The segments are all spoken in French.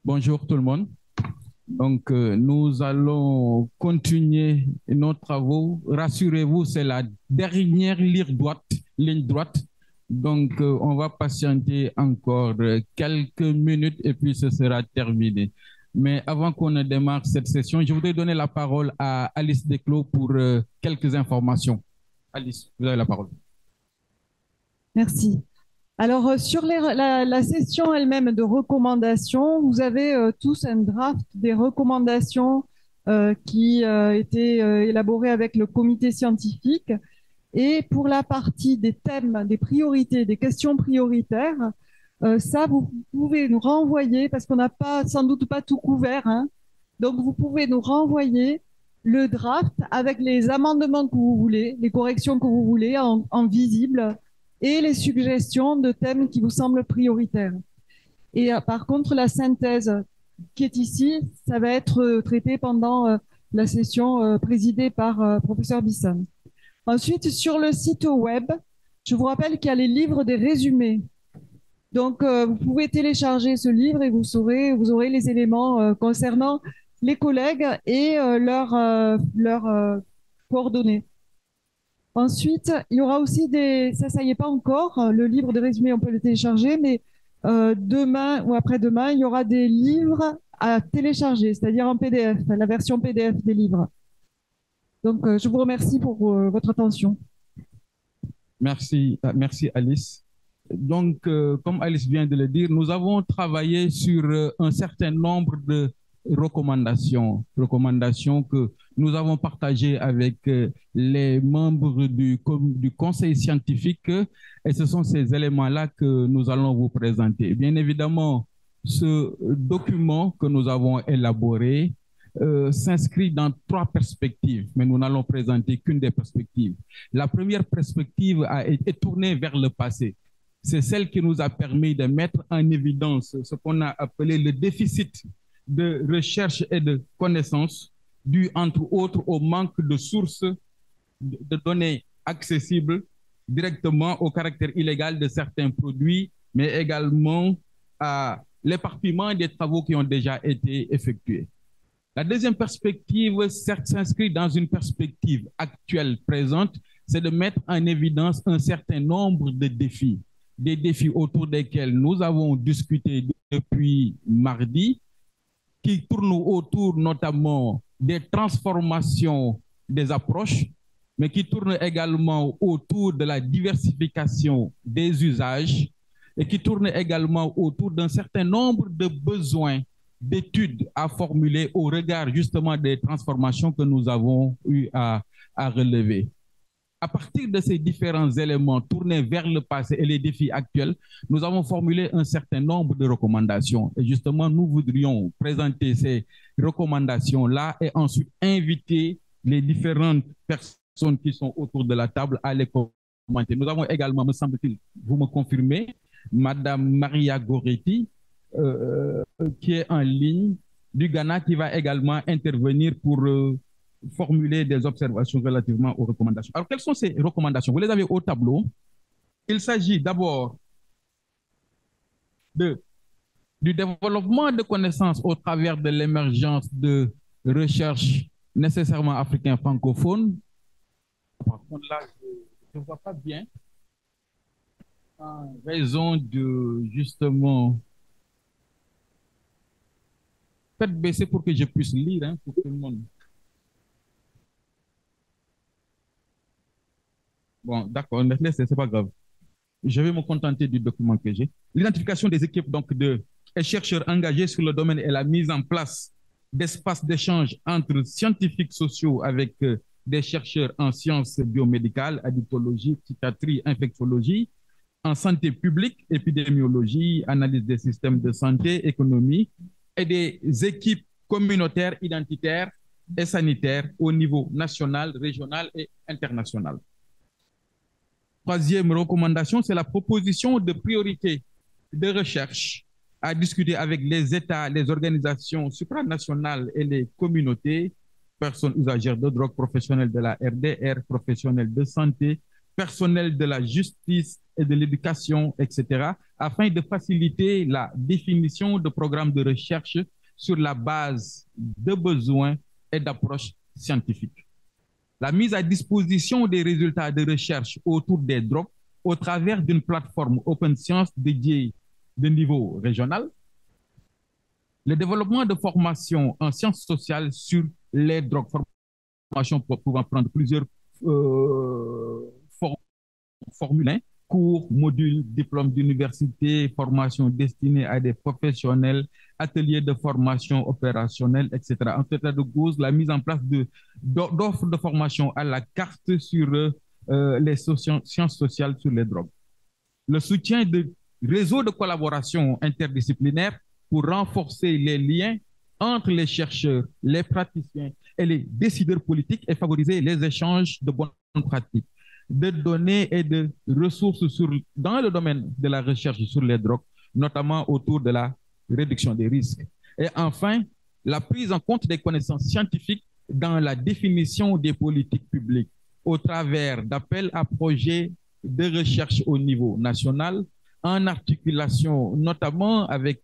Bonjour tout le monde. Donc, nous allons continuer nos travaux. Rassurez-vous, c'est la dernière ligne droite. Donc, on va patienter encore quelques minutes et puis ce sera terminé. Mais avant qu'on ne démarre cette session, je voudrais donner la parole à Alice Desclos pour quelques informations. Alice, vous avez la parole. Merci. Alors, sur la session elle-même de recommandations, vous avez tous un draft des recommandations qui étaient élaborées avec le comité scientifique. Et pour la partie des thèmes, des priorités, des questions prioritaires, ça, vous pouvez nous renvoyer, parce qu'on n'a pas, sans doute pas tout couvert, hein. Donc, vous pouvez nous renvoyer le draft avec les amendements que vous voulez, les corrections que vous voulez en visible et les suggestions de thèmes qui vous semblent prioritaires. Et par contre, la synthèse qui est ici, ça va être traité pendant la session présidée par professeur Bisson. Ensuite, sur le site web, je vous rappelle qu'il y a les livres des résumés. Donc, vous pouvez télécharger ce livre et vous aurez les éléments concernant les collègues et leurs coordonnées. Ensuite, il y aura aussi ça y est pas encore, le livre de résumé, on peut le télécharger, mais demain ou après-demain, il y aura des livres à télécharger, c'est-à-dire en PDF, la version PDF des livres. Donc, je vous remercie pour votre attention. Merci, merci Alice. Donc, comme Alice vient de le dire, nous avons travaillé sur un certain nombre de recommandations que nous avons partagées avec les membres du conseil scientifique et ce sont ces éléments-là que nous allons vous présenter. Bien évidemment, ce document que nous avons élaboré s'inscrit dans trois perspectives, mais nous n'allons présenter qu'une des perspectives. La première perspective est tournée vers le passé. C'est celle qui nous a permis de mettre en évidence ce qu'on a appelé le déficit de recherche et de connaissances dû entre autres au manque de sources de données accessibles directement au caractère illégal de certains produits, mais également à l'éparpillement des travaux qui ont déjà été effectués. La deuxième perspective, certes, s'inscrit dans une perspective actuelle, présente, c'est de mettre en évidence un certain nombre de défis, des défis autour desquels nous avons discuté depuis mardi, qui tournent autour notamment des transformations des approches, mais qui tournent également autour de la diversification des usages et qui tournent également autour d'un certain nombre de besoins d'études à formuler au regard justement des transformations que nous avons eu à relever. À partir de ces différents éléments tournés vers le passé et les défis actuels, nous avons formulé un certain nombre de recommandations. Et justement, nous voudrions présenter ces recommandations-là et ensuite inviter les différentes personnes qui sont autour de la table à les commenter. Nous avons également, me semble-t-il, vous me confirmez, Madame Maria Goretti, qui est en ligne du Ghana, qui va également intervenir pour formuler des observations relativement aux recommandations. Alors, quelles sont ces recommandations? Vous les avez au tableau. Il s'agit d'abord du développement de connaissances au travers de l'émergence de recherches nécessairement africains francophones. Par contre, là, je ne vois pas bien en raison de justement... Faites baisser pour que je puisse lire, hein, pour tout le monde. Bon, d'accord, c'est pas grave. Je vais me contenter du document que j'ai. L'identification des équipes donc de chercheurs engagés sur le domaine et la mise en place d'espaces d'échange entre scientifiques sociaux avec des chercheurs en sciences biomédicales, addictologie, psychiatrie, infectiologie, en santé publique, épidémiologie, analyse des systèmes de santé, économie, et des équipes communautaires, identitaires et sanitaires au niveau national, régional et international. Troisième recommandation, c'est la proposition de priorité de recherche à discuter avec les États, les organisations supranationales et les communautés, personnes usagères de drogue, professionnels de la RDR, professionnels de santé, personnel de la justice et de l'éducation, etc., afin de faciliter la définition de programmes de recherche sur la base de besoins et d'approches scientifiques. La mise à disposition des résultats de recherche autour des drogues au travers d'une plateforme Open Science dédiée de niveau régional, le développement de formations en sciences sociales sur les drogues, formation pouvant prendre plusieurs formules, cours, modules, diplômes d'université, formation destinée à des professionnels, ateliers de formation opérationnelle, etc. En fait, de cause, la mise en place d'offres de formation à la carte sur les sciences sociales sur les drogues. Le soutien de réseaux de collaboration interdisciplinaire pour renforcer les liens entre les chercheurs, les praticiens et les décideurs politiques et favoriser les échanges de bonnes pratiques, de données et de ressources dans le domaine de la recherche sur les drogues, notamment autour de la réduction des risques. Et enfin, la prise en compte des connaissances scientifiques dans la définition des politiques publiques au travers d'appels à projets de recherche au niveau national, en articulation notamment avec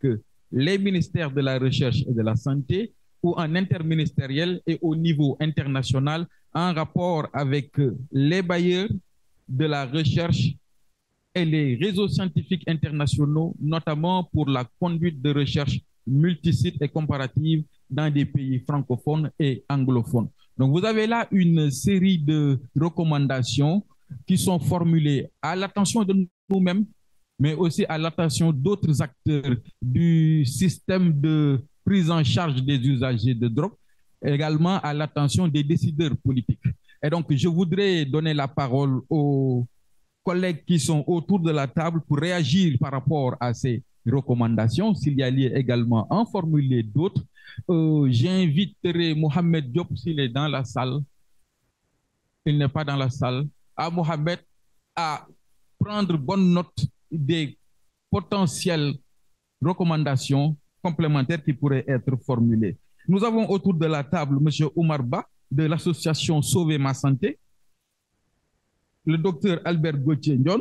les ministères de la Recherche et de la Santé, ou en interministériel et au niveau international, en rapport avec les bailleurs de la recherche et les réseaux scientifiques internationaux, notamment pour la conduite de recherche multisite et comparative dans des pays francophones et anglophones. Donc, vous avez là une série de recommandations qui sont formulées à l'attention de nous-mêmes, mais aussi à l'attention d'autres acteurs du système de prise en charge des usagers de drogue, également à l'attention des décideurs politiques. Et donc, je voudrais donner la parole aux collègues qui sont autour de la table pour réagir par rapport à ces recommandations, s'il y a lieu également en formuler d'autres. J'inviterai Mohamed Diop, s'il est dans la salle. Il n'est pas dans la salle. À Mohamed à prendre bonne note des potentielles recommandations complémentaires qui pourraient être formulées. Nous avons autour de la table M. Oumar Ba de l'association Sauver ma santé, le docteur Albert Gauthier Ndion,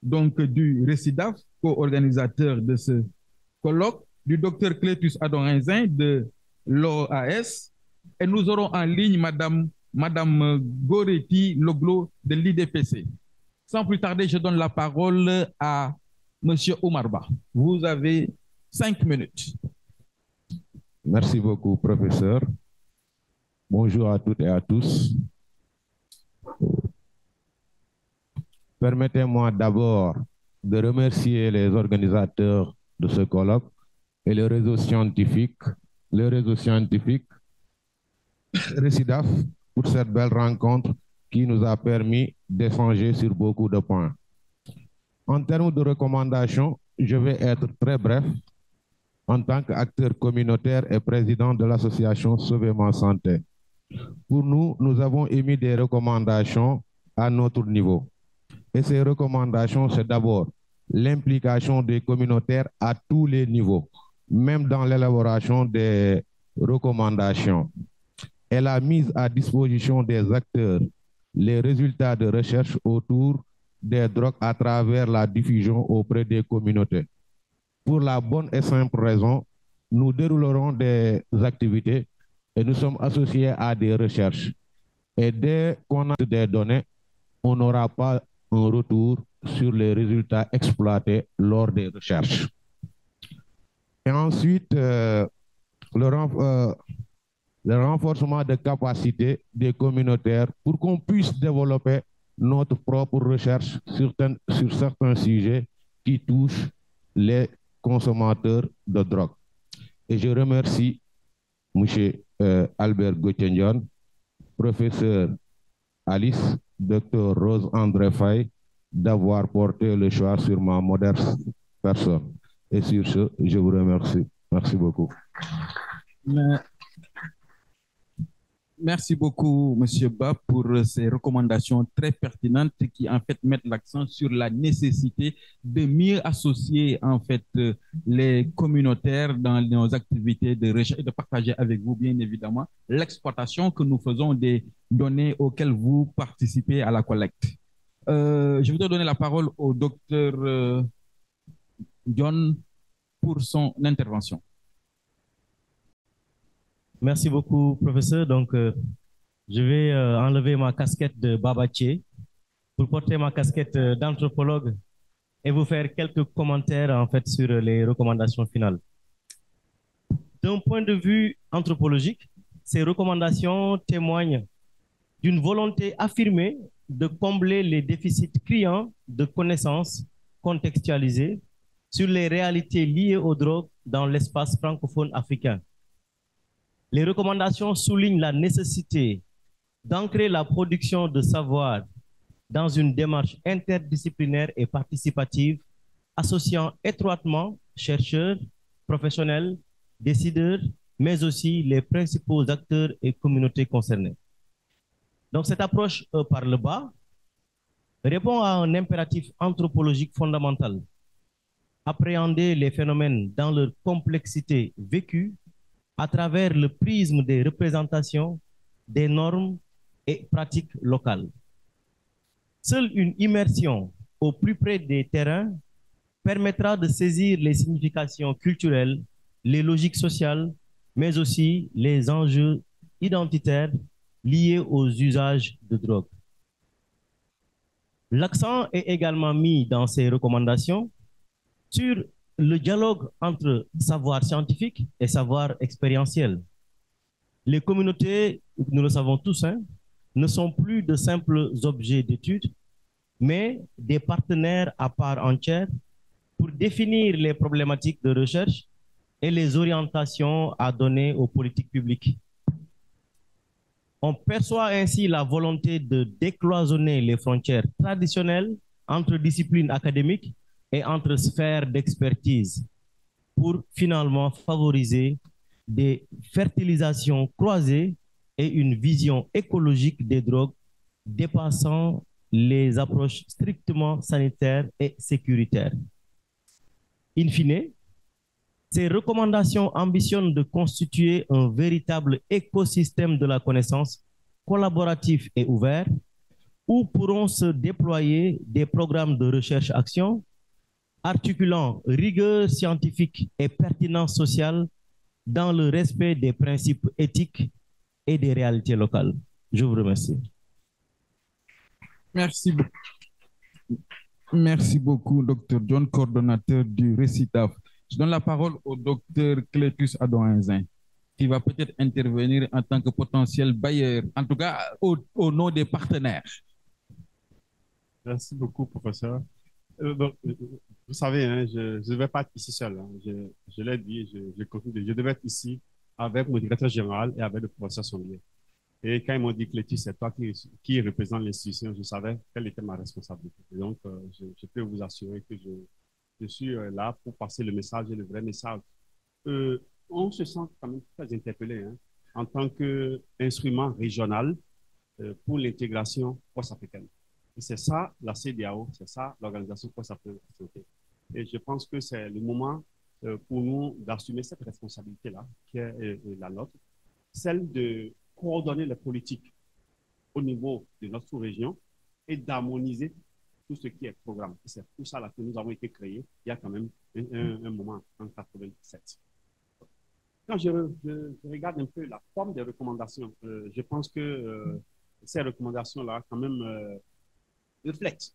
donc du RECIDAF, co-organisateur de ce colloque, du docteur Clétus Adon-Rinzin de l'OAS, et nous aurons en ligne Madame Goretti Loglo de l'IDPC. Sans plus tarder, je donne la parole à M. Oumar Ba. Vous avez 5 minutes. Merci beaucoup, professeur. Bonjour à toutes et à tous. Permettez-moi d'abord de remercier les organisateurs de ce colloque et le réseau scientifique RECIDAF pour cette belle rencontre qui nous a permis d'échanger sur beaucoup de points. En termes de recommandations, je vais être très bref. En tant qu'acteur communautaire et président de l'association Sauver ma santé. Pour nous, nous avons émis des recommandations à notre niveau. Et ces recommandations, c'est d'abord l'implication des communautaires à tous les niveaux, même dans l'élaboration des recommandations. Et la mise à disposition des acteurs, les résultats de recherche autour des drogues à travers la diffusion auprès des communautés. Pour la bonne et simple raison, nous déroulerons des activités et nous sommes associés à des recherches. Et dès qu'on a des données, on n'aura pas un retour sur les résultats exploités lors des recherches. Et ensuite, le renforcement de capacité des communautaires pour qu'on puisse développer notre propre recherche sur certains sujets qui touchent les consommateurs de drogue. Et je remercie M. Albert Gauthier Ndion, professeur Alice, Dr Rose André Faye, d'avoir porté le choix sur ma modeste personne. Et sur ce, je vous remercie. Merci beaucoup. Merci beaucoup, M. Ba, pour ces recommandations très pertinentes qui, en fait, mettent l'accent sur la nécessité de mieux associer, en fait, les communautaires dans nos activités de recherche et de partager avec vous, bien évidemment, l'exploitation que nous faisons des données auxquelles vous participez à la collecte. Je voudrais donner la parole au docteur John pour son intervention. Merci beaucoup, professeur. Donc, je vais enlever ma casquette de babatier pour porter ma casquette d'anthropologue et vous faire quelques commentaires en fait sur les recommandations finales. D'un point de vue anthropologique, ces recommandations témoignent d'une volonté affirmée de combler les déficits criants de connaissances contextualisées sur les réalités liées aux drogues dans l'espace francophone africain. Les recommandations soulignent la nécessité d'ancrer la production de savoir dans une démarche interdisciplinaire et participative, associant étroitement chercheurs, professionnels, décideurs, mais aussi les principaux acteurs et communautés concernées. Donc cette approche par le bas répond à un impératif anthropologique fondamental. Appréhender les phénomènes dans leur complexité vécue à travers le prisme des représentations, des normes et pratiques locales. Seule une immersion au plus près des terrains permettra de saisir les significations culturelles, les logiques sociales, mais aussi les enjeux identitaires liés aux usages de drogue. L'accent est également mis dans ces recommandations sur le dialogue entre savoir scientifique et savoir expérientiel. Les communautés, nous le savons tous, ne sont plus de simples objets d'étude, mais des partenaires à part entière pour définir les problématiques de recherche et les orientations à donner aux politiques publiques. On perçoit ainsi la volonté de décloisonner les frontières traditionnelles entre disciplines académiques et entre sphères d'expertise pour finalement favoriser des fertilisations croisées et une vision écologique des drogues dépassant les approches strictement sanitaires et sécuritaires. In fine, ces recommandations ambitionnent de constituer un véritable écosystème de la connaissance collaboratif et ouvert où pourront se déployer des programmes de recherche-action articulant rigueur scientifique et pertinence sociale dans le respect des principes éthiques et des réalités locales. Je vous remercie. Merci beaucoup. Merci beaucoup, Dr. John, coordonnateur du RECITAF. Je donne la parole au Dr. Clétus Adouinzin, qui va peut-être intervenir en tant que potentiel bailleur, en tout cas au nom des partenaires. Merci beaucoup, professeur. Vous savez, hein, je ne vais pas être ici seul. Hein. Je l'ai dit, je devais être ici avec mon directeur général et avec le professeur Sommier. Et quand ils m'ont dit, Clétus, c'est toi qui représente l'institution, je savais quelle était ma responsabilité. Et donc, je peux vous assurer que je suis là pour passer le message et le vrai message. On se sent quand même très interpellé en tant qu'instrument régional pour l'intégration post-africaine. Et c'est ça la CEDEAO, c'est ça l'organisation post-africaine. Et je pense que c'est le moment pour nous d'assumer cette responsabilité-là, qui est la nôtre, celle de coordonner les politiques au niveau de notre sous-région et d'harmoniser tout ce qui est programme. C'est pour ça que nous avons été créés il y a quand même un moment, en 1987. Quand je regarde un peu la forme des recommandations, je pense que ces recommandations-là, quand même, reflètent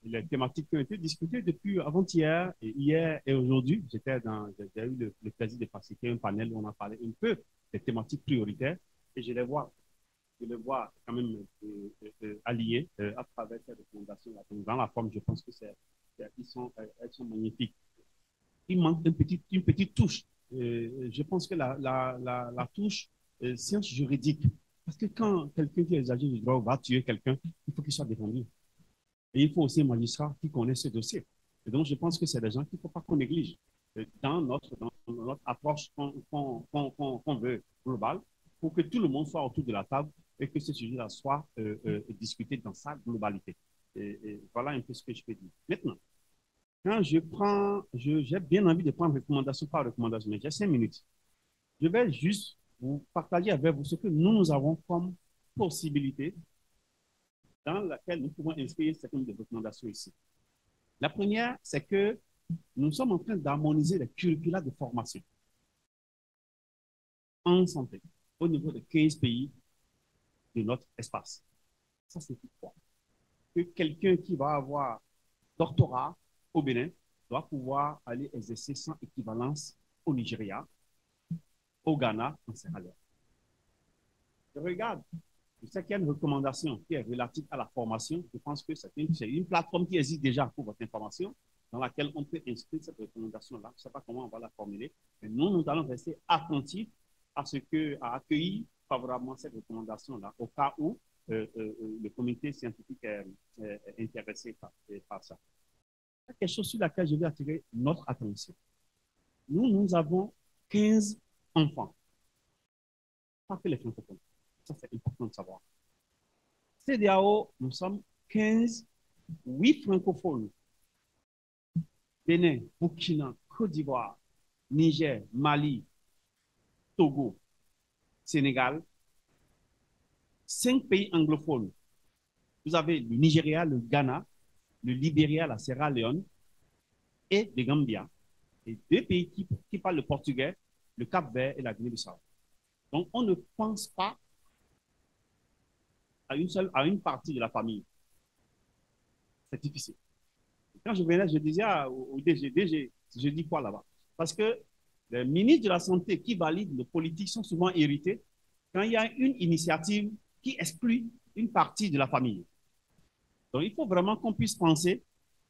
les thématiques qui ont été discutées depuis avant-hier et hier et aujourd'hui. J'ai eu le plaisir de participer à un panel où on a parlé un peu des thématiques prioritaires et je les vois quand même alliés à travers ces recommandations-là. Donc, dans la forme, je pense que elles sont magnifiques. Il manque une petite touche. Je pense que la touche science juridique. Parce que quand quelqu'un qui est agi du droit va tuer quelqu'un, il faut qu'il soit défendu. Et il faut aussi un magistrat qui connaît ce dossier. Et donc, je pense que c'est des gens qu'il ne faut pas qu'on néglige dans notre approche qu'on veut globale, pour que tout le monde soit autour de la table et que ce sujet-là soit discuté dans sa globalité. Et voilà un peu ce que je peux dire. Maintenant, quand j'ai bien envie de prendre recommandation par recommandation, mais j'ai 5 minutes. Je vais juste vous partager avec vous ce que nous avons comme possibilité dans laquelle nous pouvons inscrire certaines des recommandations ici. La première, c'est que nous sommes en train d'harmoniser les curricula de formation en santé au niveau de 15 pays de notre espace. Ça, c'est pourquoi que quelqu'un qui va avoir doctorat au Bénin doit pouvoir aller exercer sans équivalence au Nigeria, au Ghana, en Sierra Leone. Je regarde, je sais qu'il y a une recommandation qui est relative à la formation. Je pense que c'est une plateforme qui existe déjà pour votre information, dans laquelle on peut inscrire cette recommandation-là. Je ne sais pas comment on va la formuler, mais nous allons rester attentifs à accueillir favorablement cette recommandation-là, au cas où le comité scientifique est intéressé par ça. Il y a quelque chose sur laquelle je vais attirer notre attention. Nous avons 15 enfants, pas que les francophones. Ça, c'est important de savoir. CEDEAO, nous sommes 15, 8 francophones. Bénin, Burkina, Côte d'Ivoire, Niger, Mali, Togo, Sénégal, 5 pays anglophones. Vous avez le Nigeria, le Ghana, le Libéria, la Sierra Leone et le Gambia. Et 2 pays qui parlent le portugais, le Cap-Vert et la Guinée-Bissau. Donc, on ne pense pas à une partie de la famille. C'est difficile. Quand je venais, je disais au DG, je dis quoi là-bas? Parce que les ministres de la Santé qui valident les politiques sont souvent irrités quand il y a une initiative qui exclut une partie de la famille. Donc, il faut vraiment qu'on puisse penser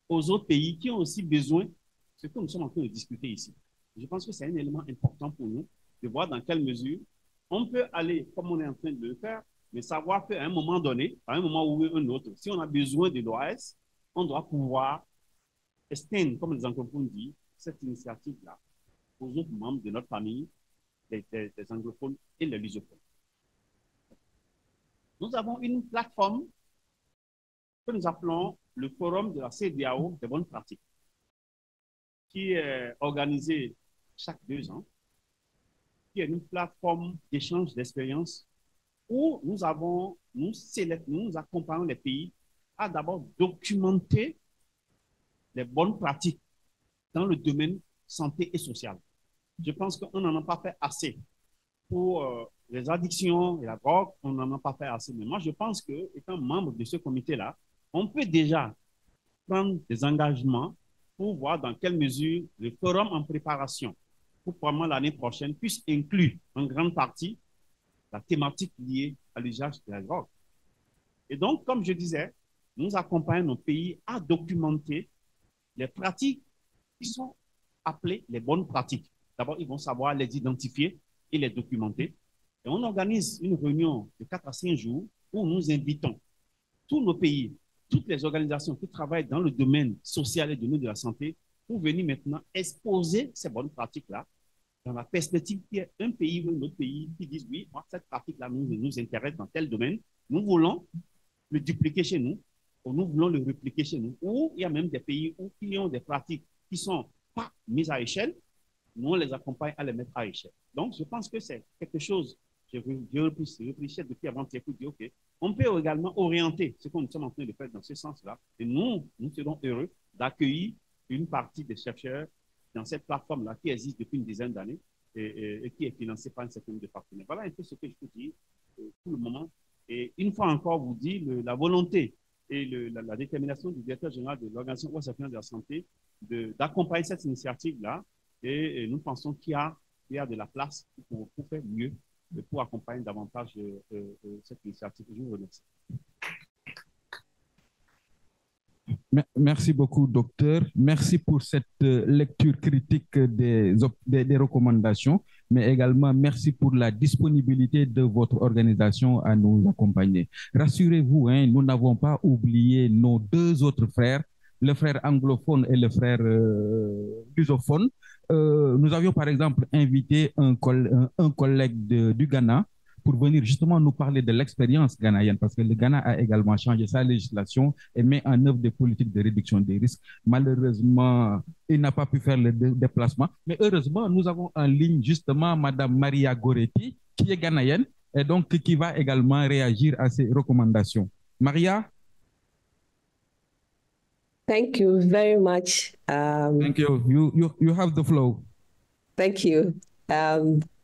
aux autres pays qui ont aussi besoin de ce que nous sommes en train de discuter ici. Je pense que c'est un élément important pour nous de voir dans quelle mesure on peut aller, comme on est en train de le faire, mais savoir qu'à un moment donné, à un moment ou un autre, si on a besoin de l'OAS, on doit pouvoir extendre, comme les anglophones disent, cette initiative-là aux autres membres de notre famille, les anglophones et les lusophones. Nous avons une plateforme que nous appelons le Forum de la CEDEAO des bonnes pratiques, qui est organisée chaque 2 ans, qui est une plateforme d'échange d'expériences où nous accompagnons les pays à d'abord documenter les bonnes pratiques dans le domaine santé et social. Je pense qu'on n'en a pas fait assez. Pour les addictions et la drogue, on n'en a pas fait assez. Mais moi, je pense que, étant membre de ce comité-là, on peut déjà prendre des engagements pour voir dans quelle mesure le forum en préparation pour probablement l'année prochaine puisse inclure en grande partie la thématique liée à l'usage de la drogue. Et donc, comme je disais, nous accompagnons nos pays à documenter les pratiques qui sont appelées les bonnes pratiques. D'abord, ils vont savoir les identifier et les documenter. Et on organise une réunion de 4 à 5 jours où nous invitons tous nos pays, toutes les organisations qui travaillent dans le domaine social et le domaine de la santé pour venir maintenant exposer ces bonnes pratiques-là dans la perspective qu'il y ait un pays ou un autre pays qui disent oui, moi, cette pratique-là nous intéresse dans tel domaine, nous voulons le dupliquer chez nous, ou nous voulons le répliquer chez nous, ou il y a même des pays qui ont des pratiques qui ne sont pas mises à échelle, nous on les accompagne à les mettre à échelle. Donc, je pense que c'est quelque chose, je réfléchis depuis avant-hier pour dire, OK, on peut également orienter ce que nous sommes en train de faire dans ce sens-là, et nous serons heureux d'accueillir une partie des chercheurs dans cette plateforme-là qui existe depuis une dizaine d'années et qui est financée par un certain nombre de partenaires. Voilà un peu ce que je peux dire pour le moment. Et une fois encore, vous dis la volonté et la détermination du directeur général de l'Organisation ouest-africaine de la santé d'accompagner cette initiative-là. Et nous pensons qu'il y a de la place pour faire mieux, pour accompagner davantage cette initiative. Je vous remercie. Merci beaucoup, docteur. Merci pour cette lecture critique des recommandations, mais également merci pour la disponibilité de votre organisation à nous accompagner. Rassurez-vous, hein, nous n'avons pas oublié nos 2 autres frères, le frère anglophone et le frère lusophone. Nous avions par exemple invité un collègue du Ghana pour venir justement nous parler de l'expérience ghanéenne, parce que le Ghana a également changé sa législation et met en œuvre des politiques de réduction des risques. Malheureusement, il n'a pas pu faire le déplacement, mais heureusement, nous avons en ligne justement Madame Maria Goretti, qui est ghanéenne et donc qui va également réagir à ces recommandations. Maria, Thank you very much. Thank you. You have the floor. Thank you.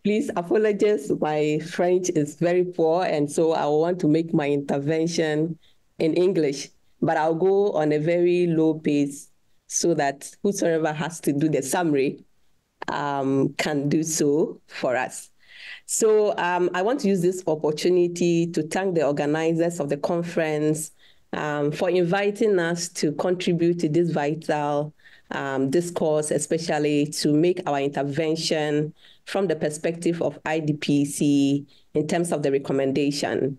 Please apologize. My French is very poor, and so I want to make my intervention in English, but I'll go on a very low pace so that whosoever has to do the summary can do so for us. So I want to use this opportunity to thank the organizers of the conference for inviting us to contribute to this vital discourse, especially to make our intervention from the perspective of IDPC in terms of the recommendation.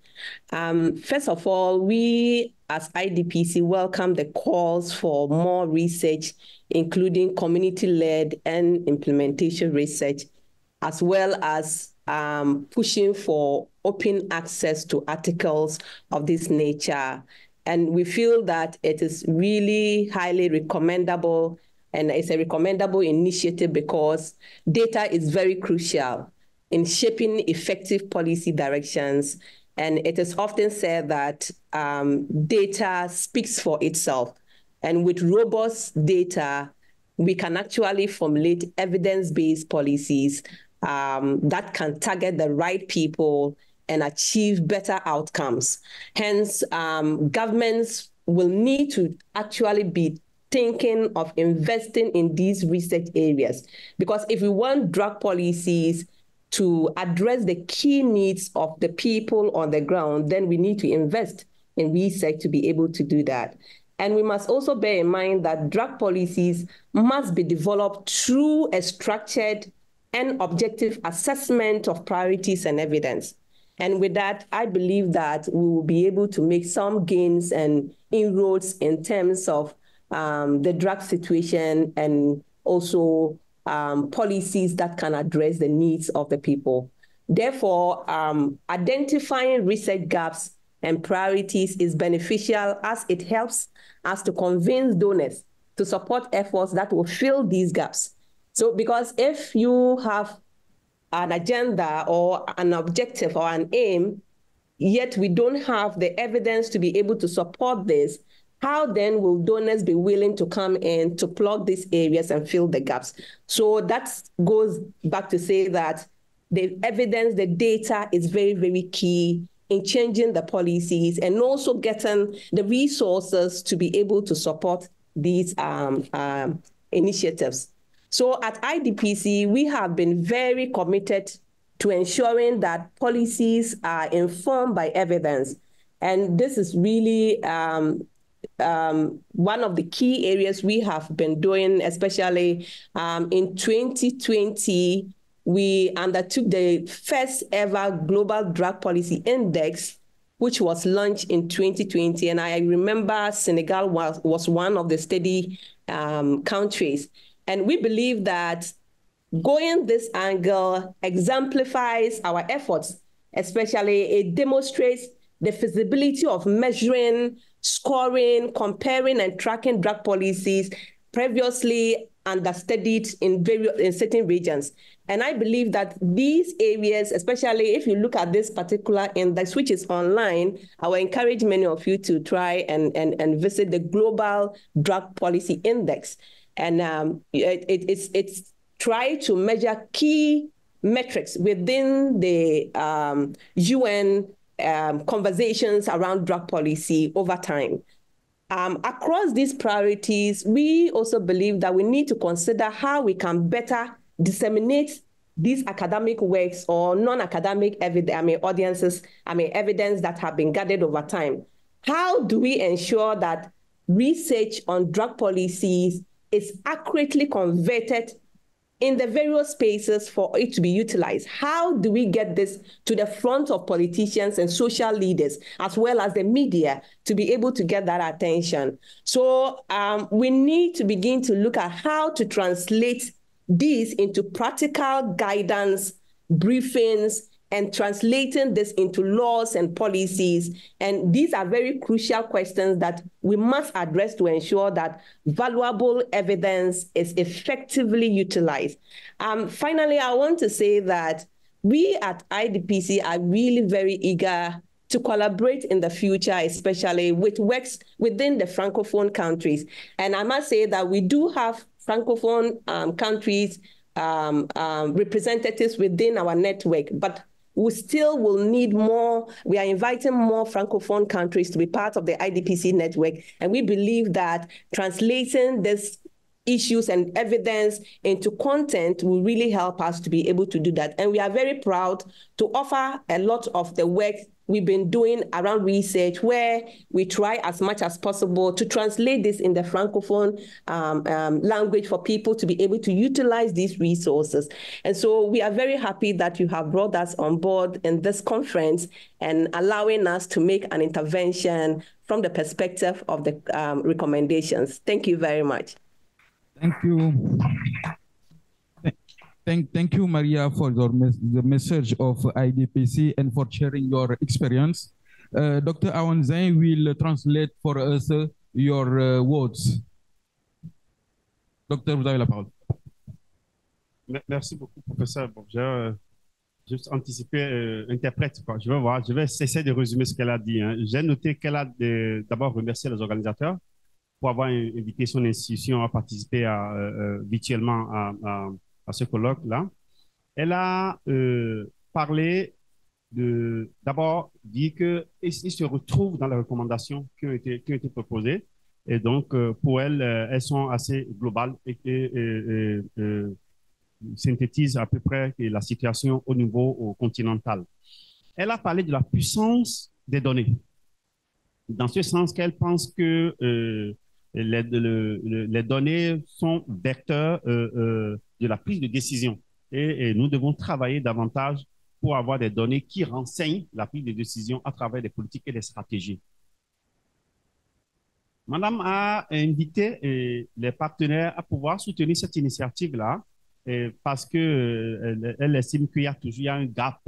First of all, we as IDPC welcome the calls for more research, including community-led and implementation research, as well as pushing for open access to articles of this nature. And we feel that it is really highly recommendable, and it's a recommendable initiative because data is very crucial in shaping effective policy directions. And it is often said that data speaks for itself. And with robust data, we can actually formulate evidence-based policies that can target the right people and achieve better outcomes. Hence, governments will need to actually be thinking of investing in these research areas. Because if we want drug policies to address the key needs of the people on the ground, then we need to invest in research to be able to do that. And we must also bear in mind that drug policies must be developed through a structured and objective assessment of priorities and evidence. And with that, I believe that we will be able to make some gains and inroads in terms of the drug situation and also policies that can address the needs of the people. Therefore, identifying research gaps and priorities is beneficial as it helps us to convince donors to support efforts that will fill these gaps. So because if you have an agenda or an objective or an aim, yet we don't have the evidence to be able to support this, how then will donors be willing to come in to plug these areas and fill the gaps? So that goes back to say that the evidence, the data is very, very key in changing the policies and also getting the resources to be able to support these initiatives. So at IDPC, we have been very committed to ensuring that policies are informed by evidence. And this is really one of the key areas we have been doing, especially in 2020, we undertook the first ever Global Drug Policy Index, which was launched in 2020. And I remember Senegal was one of the study countries. And we believe that going this angle exemplifies our efforts, especially it demonstrates the feasibility of measuring, scoring, comparing, and tracking drug policies previously understudied in certain regions. And I believe that these areas, especially if you look at this particular index, which is online, I will encourage many of you to try and visit the Global Drug Policy Index. And it's try to measure key metrics within the UN conversations around drug policy over time. Across these priorities, we also believe that we need to consider how we can better disseminate these academic works or non-academic evidence that have been gathered over time. How do we ensure that research on drug policies is accurately converted in the various spaces for it to be utilized? How do we get this to the front of politicians and social leaders, as well as the media, to be able to get that attention? So we need to begin to look at how to translate these into practical guidance, briefings, and translating this into laws and policies. And these are very crucial questions that we must address to ensure that valuable evidence is effectively utilized. Finally, I want to say that we at IDPC are really very eager to to collaborate in the future, especially with works within the Francophone countries. And I must say that we do have Francophone countries representatives within our network, but we still will need more. We are inviting more Francophone countries to be part of the IDPC network. And we believe that translating this issues and evidence into content will really help us to be able to do that. And we are very proud to offer a lot of the work we've been doing around research, where we try as much as possible to translate this in the Francophone language for people to be able to utilize these resources. And so we are very happy that you have brought us on board in this conference and allowing us to make an intervention from the perspective of the recommendations. Thank you very much. Thank you. Thank you, Maria, for the message of IDPC and for sharing your experience. Dr. Awan Zain will translate for us your words. Docteur, vous avez la parole. Merci beaucoup, professeur. Bon, j'ai juste anticipé, interprète, quoi. Je vais voir, je vais essayer de résumer ce qu'elle a dit, hein. J'ai noté qu'elle a d'abord remercié les organisateurs pour avoir invité son institution à participer virtuellement à ce colloque-là. Elle a parlé d'abord dit qu'ils se retrouvent dans les recommandations qui ont été proposées. Et donc, pour elle, elles sont assez globales et synthétisent à peu près la situation au niveau continental. Elle a parlé de la puissance des données, dans ce sens qu'elle pense que les données sont vecteurs de la prise de décision. Et nous devons travailler davantage pour avoir des données qui renseignent la prise de décision à travers des politiques et des stratégies. Madame a invité les partenaires à pouvoir soutenir cette initiative-là parce qu'elle estime qu'il y a un gap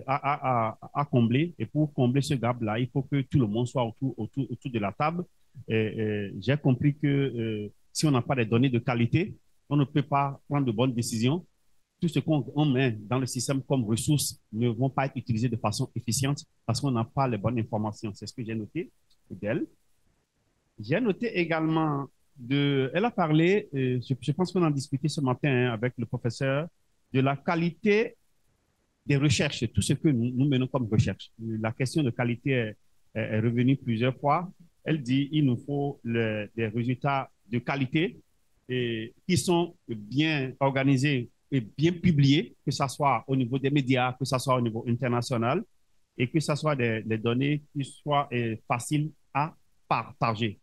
à combler. Et pour combler ce gap-là, il faut que tout le monde soit autour de la table. J'ai compris que si on n'a pas des données de qualité, on ne peut pas prendre de bonnes décisions. Tout ce qu'on met dans le système comme ressources ne vont pas être utilisées de façon efficiente parce qu'on n'a pas les bonnes informations. C'est ce que j'ai noté d'elle. J'ai noté également, elle a parlé, je pense qu'on a discuté ce matin avec le professeur, de la qualité des recherches, tout ce que nous menons comme recherche. La question de qualité est revenue plusieurs fois. Elle dit qu'il nous faut des résultats de qualité et qui sont bien organisés et bien publiés, que ce soit au niveau des médias, que ce soit au niveau international, et que ce soit des données qui soient faciles à partager.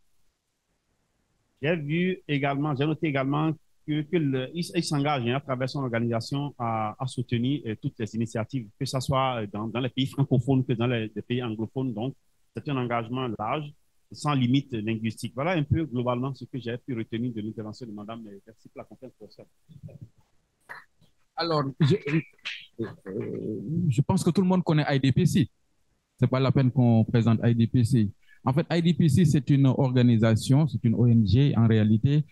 J'ai noté également qu'il s'engage à travers son organisation à soutenir toutes les initiatives, que ce soit dans les pays francophones que dans les pays anglophones. Donc, c'est un engagement large, sans limite linguistique. Voilà un peu globalement ce que j'ai pu retenir de l'intervention de Madame. Merci pour la confiance, professeur. Alors, je pense que tout le monde connaît IDPC. Ce n'est pas la peine qu'on présente IDPC. En fait, IDPC, c'est une organisation, c'est une ONG en réalité,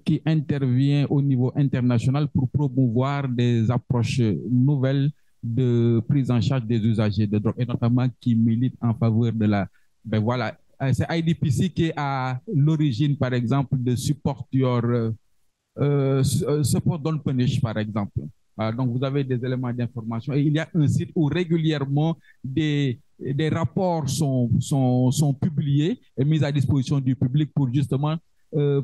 qui intervient au niveau international pour promouvoir des approches nouvelles de prise en charge des usagers de drogue, et notamment qui militent en faveur de la... Ben voilà, c'est IDPC qui est à l'origine, par exemple, de Support Don't Punish, par exemple. Donc, vous avez des éléments d'information et il y a un site où régulièrement des rapports sont publiés et mis à disposition du public pour justement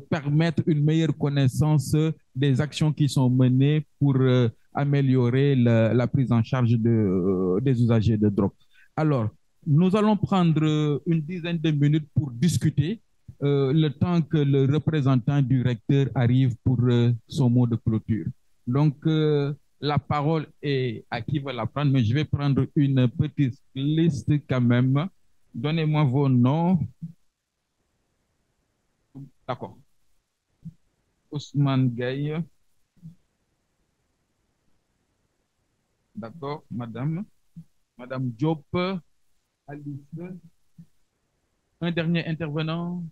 permettre une meilleure connaissance des actions qui sont menées pour améliorer la prise en charge des usagers de drogue. Alors, nous allons prendre une dizaine de minutes pour discuter le temps que le représentant du recteur arrive pour son mot de clôture. Donc, la parole est à qui va la prendre, mais je vais prendre une petite liste quand même. Donnez-moi vos noms. D'accord. Ousmane Gaye. D'accord, madame. Madame Diop. Alice. Un dernier intervenant.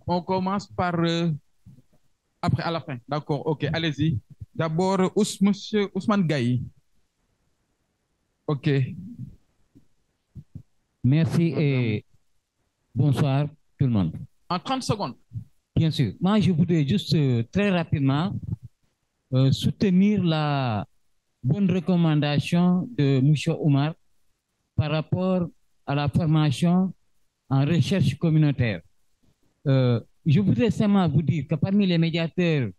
On commence par Après, à la fin. D'accord, ok, allez-y. D'abord, Monsieur Ousmane Gaye. Ok. Merci et bonsoir tout le monde. En 30 secondes. Bien sûr. Moi, je voudrais juste très rapidement soutenir la bonne recommandation de M. Oumar par rapport à la formation en recherche communautaire. Je voudrais seulement vous dire que parmi les médiateurs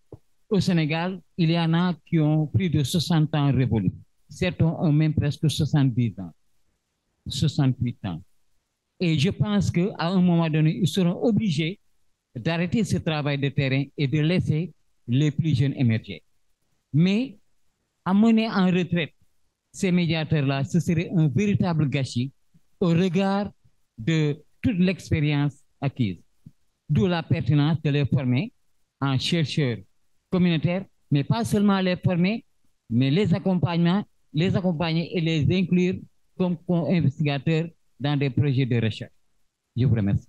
au Sénégal, il y en a qui ont plus de 60 ans révolus. Certains ont même presque 70 ans, 68 ans. Et je pense qu'à un moment donné, ils seront obligés d'arrêter ce travail de terrain et de laisser les plus jeunes émerger. Mais amener en retraite ces médiateurs-là, ce serait un véritable gâchis au regard de toute l'expérience acquise. D'où la pertinence de les former en chercheurs communautaires, mais pas seulement les former, mais les accompagner et les inclure comme investigateurs dans des projets de recherche. Je vous remercie.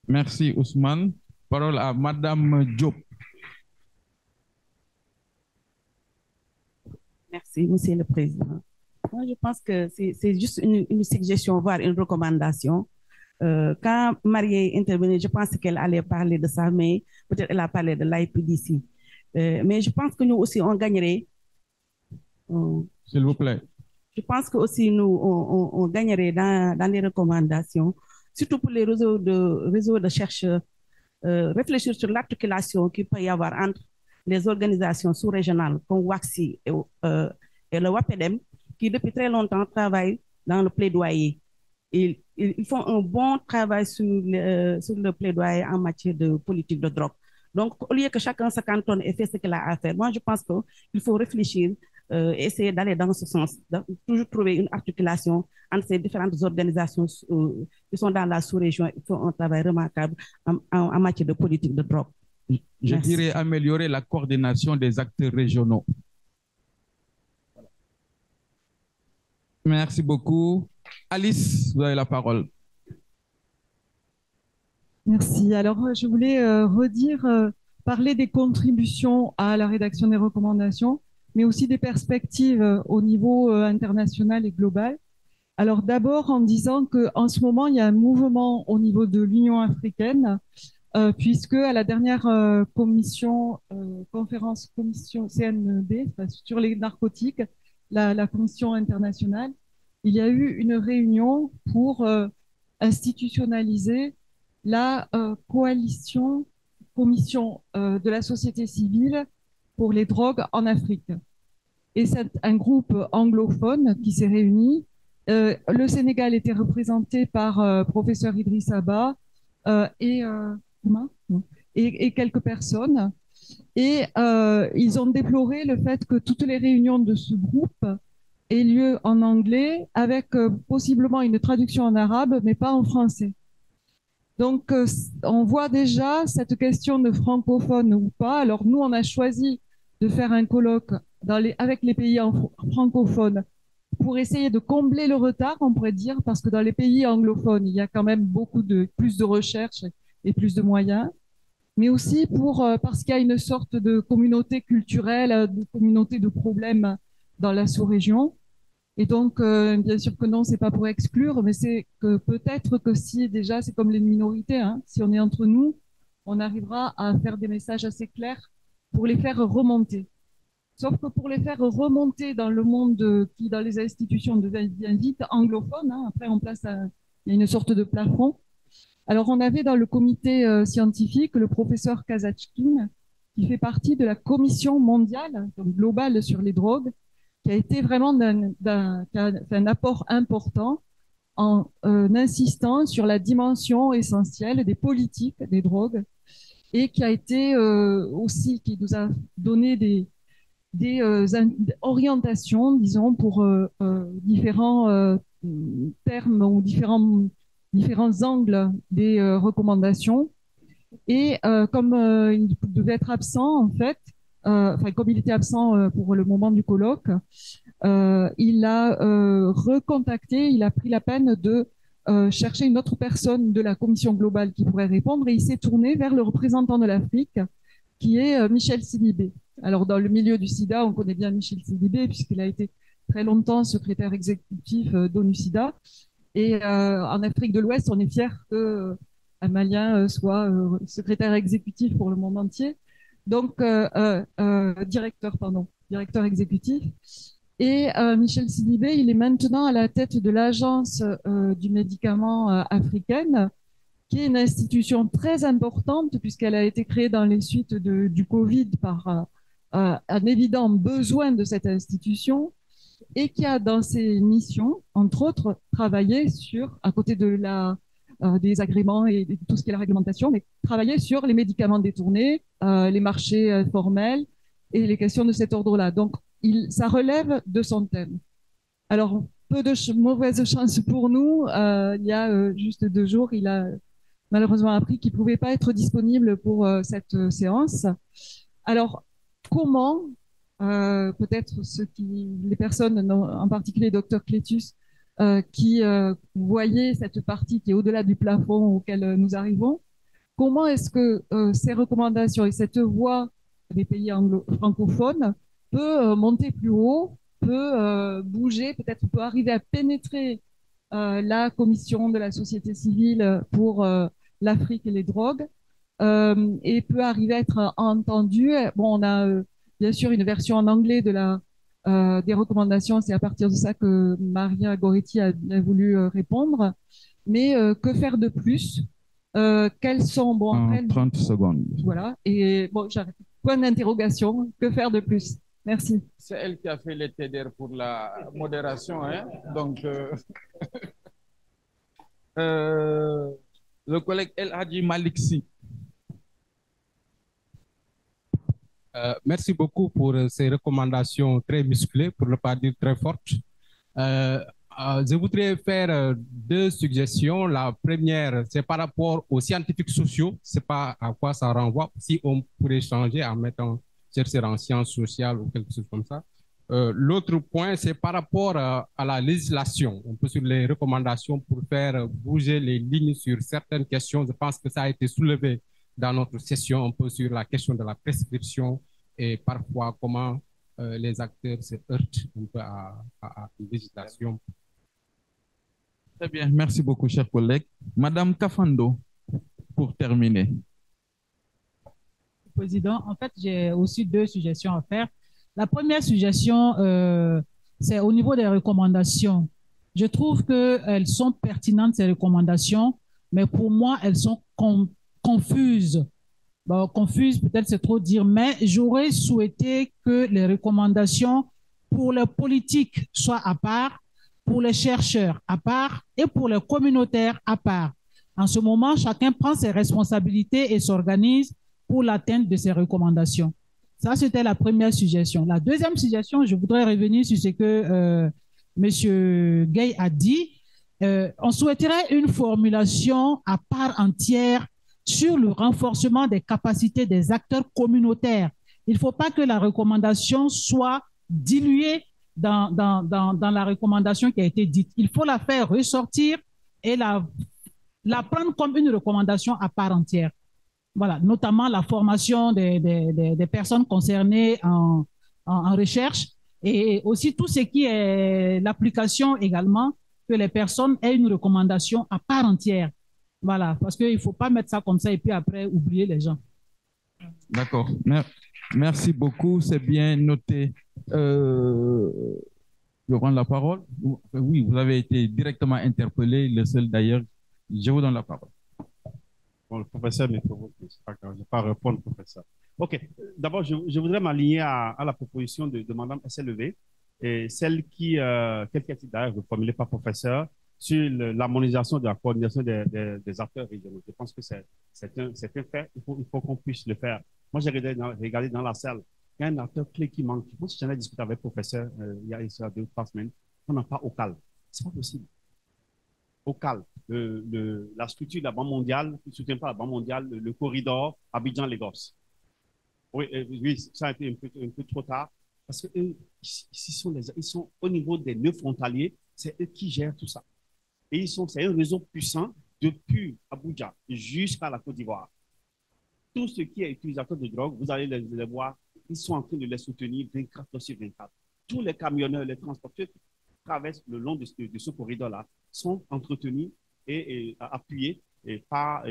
Merci Ousmane. Parole à Madame Diop. Merci, Monsieur le Président. Moi, je pense que c'est juste une suggestion, voire une recommandation. Quand Marie est intervenue, je pense qu'elle allait parler de ça, mais peut-être elle a parlé de l'IPDC. Mais je pense que nous aussi, on gagnerait. S'il vous plaît. Je pense que aussi nous, on gagnerait dans les recommandations, surtout pour les réseaux de chercheurs, réfléchir sur l'articulation qu'il peut y avoir entre les organisations sous-régionales comme WACSI et le WAPEDEM, qui depuis très longtemps travaillent dans le plaidoyer. Ils font un bon travail sur le plaidoyer en matière de politique de drogue. Donc, au lieu que chacun se cantonne et fait ce qu'il a à faire, moi, je pense qu'il faut réfléchir, essayer d'aller dans ce sens, toujours trouver une articulation entre ces différentes organisations qui sont dans la sous-région et font un travail remarquable en matière de politique de drogue. Je dirais améliorer la coordination des acteurs régionaux. Merci beaucoup. Alice, vous avez la parole. Merci. Alors, je voulais parler des contributions à la rédaction des recommandations, mais aussi des perspectives au niveau international et global. Alors, d'abord en disant qu'en ce moment, il y a un mouvement au niveau de l'Union africaine, puisque à la dernière conférence CND sur les narcotiques, la commission internationale, il y a eu une réunion pour institutionnaliser la commission de la société civile pour les drogues en Afrique. Et c'est un groupe anglophone qui s'est réuni. Le Sénégal était représenté par professeur Idriss Abba et quelques personnes. Et ils ont déploré le fait que toutes les réunions de ce groupe aient lieu en anglais avec possiblement une traduction en arabe, mais pas en français. Donc, on voit déjà cette question de francophone ou pas. Alors, nous, on a choisi de faire un colloque avec les pays francophones pour essayer de combler le retard, on pourrait dire, parce que dans les pays anglophones, il y a quand même plus de recherche et plus de moyens, mais aussi parce qu'il y a une sorte de communauté culturelle, de communauté de problèmes dans la sous-région. Et donc, bien sûr que non, c'est pas pour exclure, mais c'est que peut-être que si déjà, c'est comme les minorités, hein, si on est entre nous, on arrivera à faire des messages assez clairs pour les faire remonter. Sauf que pour les faire remonter dans le monde qui, dans les institutions devient vite anglophone, hein, après il y a une sorte de plafond. Alors, on avait dans le comité scientifique le professeur Kazachkin, qui fait partie de la commission mondiale, donc globale sur les drogues, qui a été vraiment un apport important en insistant sur la dimension essentielle des politiques des drogues et qui a été aussi, qui nous a donné des orientations, disons, pour différents termes ou différents angles des recommandations. Et comme il devait être absent, en fait, comme il était absent pour le moment du colloque, il a recontacté, il a pris la peine de chercher une autre personne de la commission globale qui pourrait répondre et il s'est tourné vers le représentant de l'Afrique qui est Michel Sidibé. Alors, dans le milieu du sida, on connaît bien Michel Sidibé, puisqu'il a été très longtemps secrétaire exécutif d'ONU-SIDA. Et en Afrique de l'Ouest, on est fier qu'un Malien soit secrétaire exécutif pour le monde entier. Donc, directeur exécutif. Et Michel Sidibé, il est maintenant à la tête de l'Agence du médicament africaine, qui est une institution très importante puisqu'elle a été créée dans les suites du Covid par un évident besoin de cette institution et qui a dans ses missions, entre autres, travaillé sur, à côté de des agréments et de tout ce qui est la réglementation, mais travailler sur les médicaments détournés, les marchés informels et les questions de cet ordre-là. Donc, ça relève de son thème. Alors, peu de mauvaise chance pour nous. Il y a juste 2 jours, il a malheureusement appris qu'il ne pouvait pas être disponible pour cette séance. Alors, comment, peut-être les personnes, en particulier Dr Clétus, qui voyaient cette partie qui est au-delà du plafond auquel nous arrivons, comment est-ce que ces recommandations et cette voix des pays francophones peut monter plus haut, peut bouger, peut-être peut arriver à pénétrer la commission de la société civile pour l'Afrique et les drogues et peut arriver à être entendu. Bon, on a bien sûr une version en anglais des recommandations, c'est à partir de ça que Maria Goretti a voulu répondre. Mais que faire de plus? Quelles sont... Bon, en 30 secondes. Voilà, et bon, j'arrête. Point d'interrogation, que faire de plus? Merci. C'est elle qui a fait les TDR pour la modération, hein? Donc, le collègue El Hadji Maliksi. Merci beaucoup pour ces recommandations très musclées, pour ne pas dire très fortes. Je voudrais faire 2 suggestions. La première, c'est par rapport aux scientifiques sociaux. Je ne sais pas à quoi ça renvoie. Si on pourrait changer en mettant chercher en sciences sociales ou quelque chose comme ça. L'autre point, c'est par rapport à la législation. On peut sur les recommandations pour faire bouger les lignes sur certaines questions. Je pense que ça a été soulevé dans notre session, un peu sur la question de la prescription et parfois comment les acteurs se heurtent un peu à une législation. Très bien, merci beaucoup, chers collègues. Madame Kafando, pour terminer. Président, en fait, j'ai aussi 2 suggestions à faire. La première suggestion, c'est au niveau des recommandations. Je trouve qu'elles sont pertinentes, ces recommandations, mais pour moi, elles sont confuses. Bon, confuses, peut-être c'est trop dire, mais j'aurais souhaité que les recommandations pour les politiques soient à part, pour les chercheurs à part et pour les communautaires à part. En ce moment, chacun prend ses responsabilités et s'organise pour l'atteinte de ces recommandations. Ça, c'était la première suggestion. La deuxième suggestion, je voudrais revenir sur ce que M. Gay a dit. On souhaiterait une formulation à part entière sur le renforcement des capacités des acteurs communautaires. Il ne faut pas que la recommandation soit diluée dans la recommandation qui a été dite. Il faut la faire ressortir et la prendre comme une recommandation à part entière. Voilà, notamment la formation des personnes concernées en recherche et aussi tout ce qui est l'application également, que les personnes aient une recommandation à part entière. Voilà, parce qu'il ne faut pas mettre ça comme ça et puis après oublier les gens. D'accord. Merci beaucoup, c'est bien noté. Je prends la parole. Oui, vous avez été directement interpellé, le seul d'ailleurs. Je vous donne la parole. Bon, le professeur, mais c'est pas grave, je ne vais pas répondre, professeur. OK. D'abord, je voudrais m'aligner à la proposition de Mme SLV, et celle qui, quelques titres d'ailleurs, formulée par professeur, sur l'harmonisation de la coordination des acteurs régionaux. Je pense que c'est un fait. Il faut qu'on puisse le faire. Moi, j'ai regardé dans la salle. Il y a un acteur clé qui manque. Je pense que j'en ai discuté avec le professeur il y a 2 ou 3 semaines. On n'a pas OCAL. Ce n'est pas possible. OCAL, la structure de la Banque mondiale, qui ne soutient pas la Banque mondiale, le corridor Abidjan-Lagos. Oui, ça a été un peu trop tard. Parce qu'eux, ils sont au niveau des nœuds frontaliers, c'est eux qui gèrent tout ça. Et c'est un réseau puissant depuis Abuja jusqu'à la Côte d'Ivoire. tout ce qui est utilisateur de drogue, vous allez les voir, ils sont en train de les soutenir 24 heures sur 24. Tous les camionneurs, les transporteurs qui traversent le long de ce corridor-là sont entretenus et appuyés par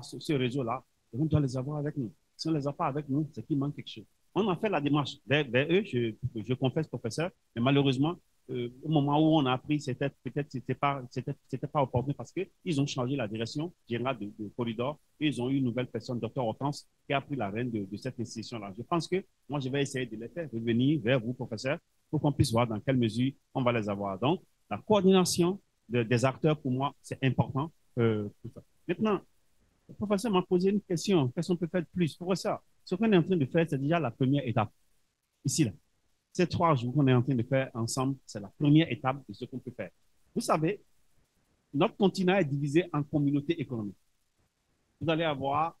ce réseau-là. On doit les avoir avec nous. Si on ne les a pas avec nous, c'est qu'il manque quelque chose. On a fait la démarche vers eux, je confesse, professeur, mais malheureusement, au moment où on a appris, peut-être c'était pas opportun parce qu'ils ont changé la direction générale de corridor et ils ont eu une nouvelle personne, Dr. Hortense, qui a pris la reine de cette institution-là. Je pense que moi, je vais essayer de les faire revenir vers vous, professeur, pour qu'on puisse voir dans quelle mesure on va les avoir. Donc, la coordination des acteurs, pour moi, c'est important. Pour ça. Maintenant, le professeur m'a posé une question. Qu'est-ce qu'on peut faire de plus? Professeur, ce qu'on est en train de faire, c'est déjà la première étape. Ici, là. Ces 3 jours qu'on est en train de faire ensemble, c'est la première étape de ce qu'on peut faire. Vous savez, notre continent est divisé en communautés économiques. Vous allez avoir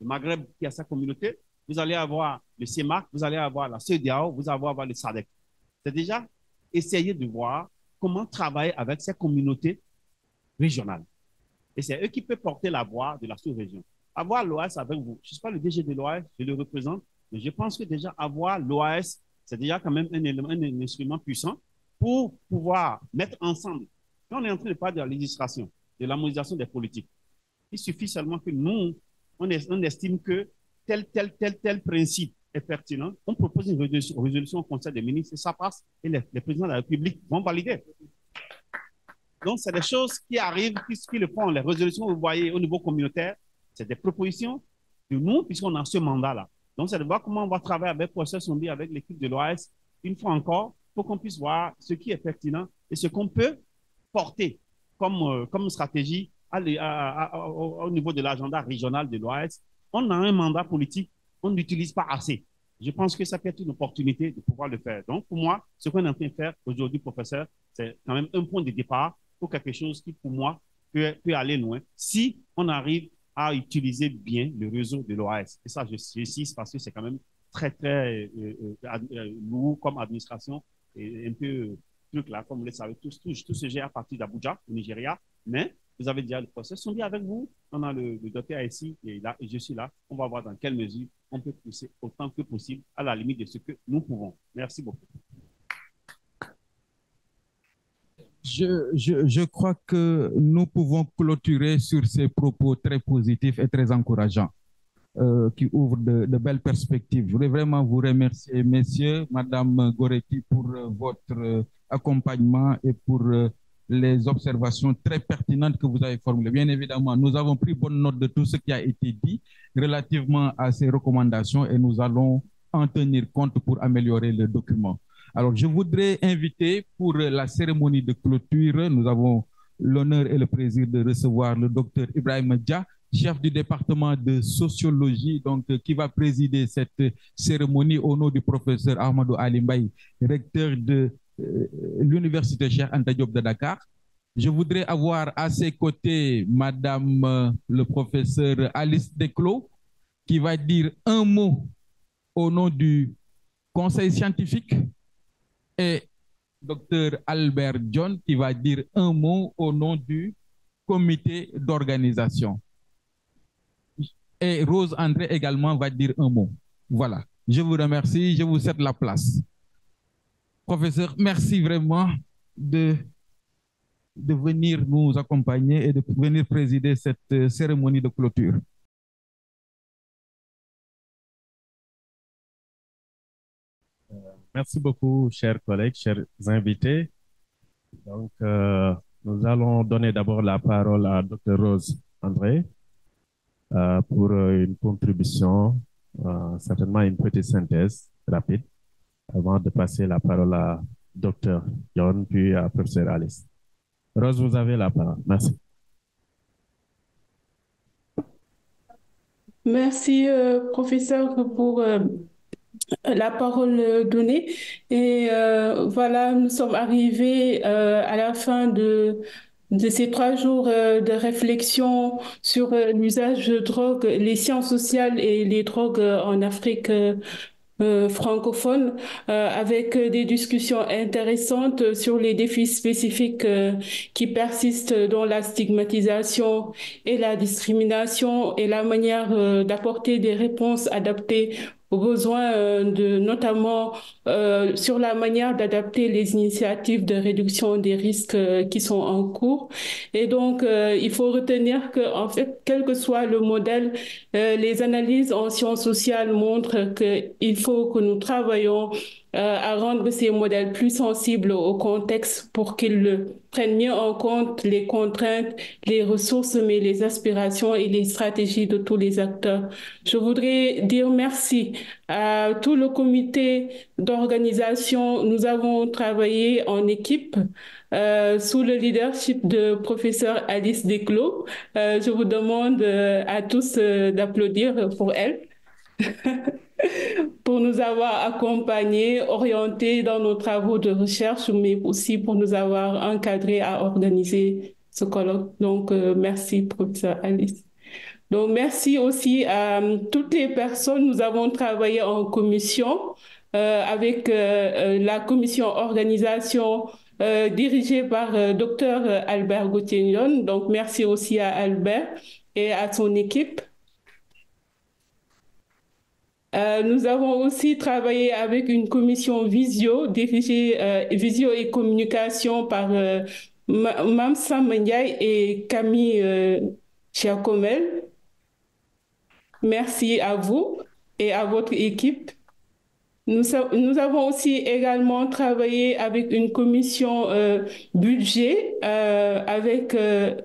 le Maghreb qui a sa communauté, vous allez avoir le CEMAC, vous allez avoir la CEDEAO, vous allez avoir le SADC. C'est déjà essayer de voir comment travailler avec ces communautés régionales. Et c'est eux qui peuvent porter la voix de la sous-région. Avoir l'OAS avec vous, je ne suis pas le DG de l'OAS, je le représente, mais je pense que déjà avoir l'OAS, c'est déjà quand même un instrument puissant pour pouvoir mettre ensemble. Quand on est en train de parler de la législation, de l'harmonisation des politiques, il suffit seulement que nous, on estime que tel principe est pertinent. On propose une résolution au Conseil des ministres et ça passe et les présidents de la République vont valider. Donc, c'est des choses qui arrivent, qui le font. Les résolutions, vous voyez, au niveau communautaire, c'est des propositions de nous, puisqu'on a ce mandat-là. Donc, c'est de voir comment on va travailler avec Professeur Sombi, avec l'équipe de l'OAS, une fois encore, pour qu'on puisse voir ce qui est pertinent et ce qu'on peut porter comme stratégie au niveau de l'agenda régional de l'OAS. On a un mandat politique, on n'utilise pas assez. Je pense que ça peut être une opportunité de pouvoir le faire. Donc, pour moi, ce qu'on est en train de faire aujourd'hui, professeur, c'est quand même un point de départ pour quelque chose qui, pour moi, peut aller loin si on arrive à utiliser bien le réseau de l'OAS. Et ça, j'insiste parce que c'est quand même très, très lourd comme administration et un peu truc là, comme vous le savez, tout se gère à partir d'Abuja, au Nigeria. Mais vous avez déjà le process, sont bien avec vous. On a le docteur ici et là, et je suis là. On va voir dans quelle mesure on peut pousser autant que possible à la limite de ce que nous pouvons. Merci beaucoup. Je crois que nous pouvons clôturer sur ces propos très positifs et très encourageants qui ouvrent de belles perspectives. Je voulais vraiment vous remercier, messieurs, Madame Goretti, pour votre accompagnement et pour les observations très pertinentes que vous avez formulées. Bien évidemment, nous avons pris bonne note de tout ce qui a été dit relativement à ces recommandations et nous allons en tenir compte pour améliorer le document. Alors, je voudrais inviter pour la cérémonie de clôture, nous avons l'honneur et le plaisir de recevoir le docteur Ibrahim Dia, chef du département de sociologie, donc, qui va présider cette cérémonie au nom du professeur Ahmadou Ali Mbaye, recteur de l'Université Cheikh Anta Diop de Dakar. Je voudrais avoir à ses côtés Madame le professeur Alice Declos, qui va dire un mot au nom du conseil scientifique, et Dr Albert John qui va dire un mot au nom du comité d'organisation. Et Rose André également va dire un mot. Voilà, je vous remercie, je vous cède la place. Professeur, merci vraiment de venir nous accompagner et de venir présider cette cérémonie de clôture. Merci beaucoup, chers collègues, chers invités. Donc, nous allons donner d'abord la parole à Dr Rose André pour une contribution, certainement une petite synthèse rapide, avant de passer la parole à Dr John, puis à professeur Alice. Rose, vous avez la parole. Merci. Merci, professeur, pour la parole donnée. Et voilà, nous sommes arrivés à la fin de ces 3 jours de réflexion sur l'usage de drogue, les sciences sociales et les drogues en Afrique francophones avec des discussions intéressantes sur les défis spécifiques qui persistent dans la stigmatisation et la discrimination et la manière d'apporter des réponses adaptées aux besoins notamment sur la manière d'adapter les initiatives de réduction des risques qui sont en cours. Et donc, il faut retenir que, en fait, quel que soit le modèle, les analyses en sciences sociales montrent qu'il faut que nous travaillions à rendre ces modèles plus sensibles au contexte pour qu'ils prennent mieux en compte les contraintes, les ressources, mais les aspirations et les stratégies de tous les acteurs. Je voudrais dire merci à tout le comité d'organisation. Nous avons travaillé en équipe sous le leadership de professeur Alice Desclos. Je vous demande à tous d'applaudir pour elle. Pour nous avoir accompagnés, orientés dans nos travaux de recherche, mais aussi pour nous avoir encadrés à organiser ce colloque. Donc, merci, professeur Alice. Donc, merci aussi à toutes les personnes. Nous avons travaillé en commission avec la commission organisation dirigée par Dr Albert Gauthier-Ndione. Donc, merci aussi à Albert et à son équipe. Nous avons aussi travaillé avec une commission visio, dirigée visio et communication par Mam Sam Ndiaye et Camille Chiakomel. Merci à vous et à votre équipe. Nous avons aussi également travaillé avec une commission budget, avec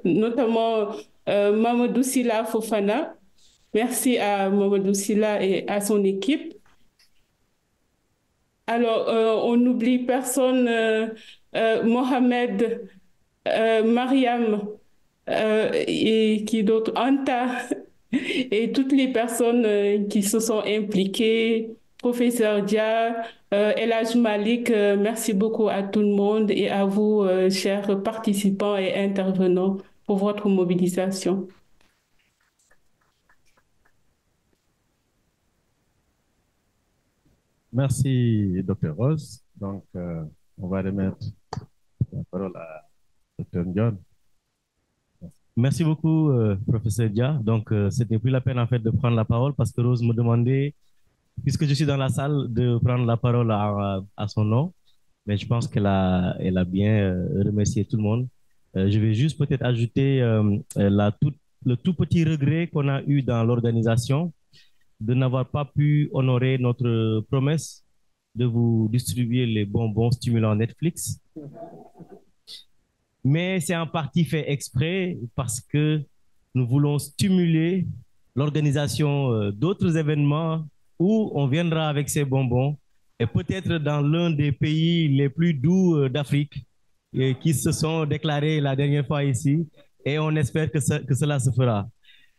notamment Mamadou Silla Fofana. Merci à Mamadou Silla et à son équipe. Alors, on n'oublie personne, Mohamed, Mariam, et qui d'autre, Anta, et toutes les personnes qui se sont impliquées, professeur Dia, Elhaj Malik, merci beaucoup à tout le monde et à vous, chers participants et intervenants, pour votre mobilisation. Merci, Dr. Rose. Donc, on va remettre la parole à Dr. Ndione. Merci beaucoup, professeur Dia. Donc, c'était plus la peine, en fait, de prendre la parole parce que Rose me demandait, puisque je suis dans la salle, de prendre la parole à son nom. Mais je pense qu'elle a bien remercié tout le monde. Je vais juste peut-être ajouter le tout petit regret qu'on a eu dans l'organisation de n'avoir pas pu honorer notre promesse de vous distribuer les bonbons stimulants Netflix. Mais c'est en partie fait exprès parce que nous voulons stimuler l'organisation d'autres événements où on viendra avec ces bonbons et peut-être dans l'un des pays les plus doux d'Afrique qui se sont déclarés la dernière fois ici et on espère que cela se fera.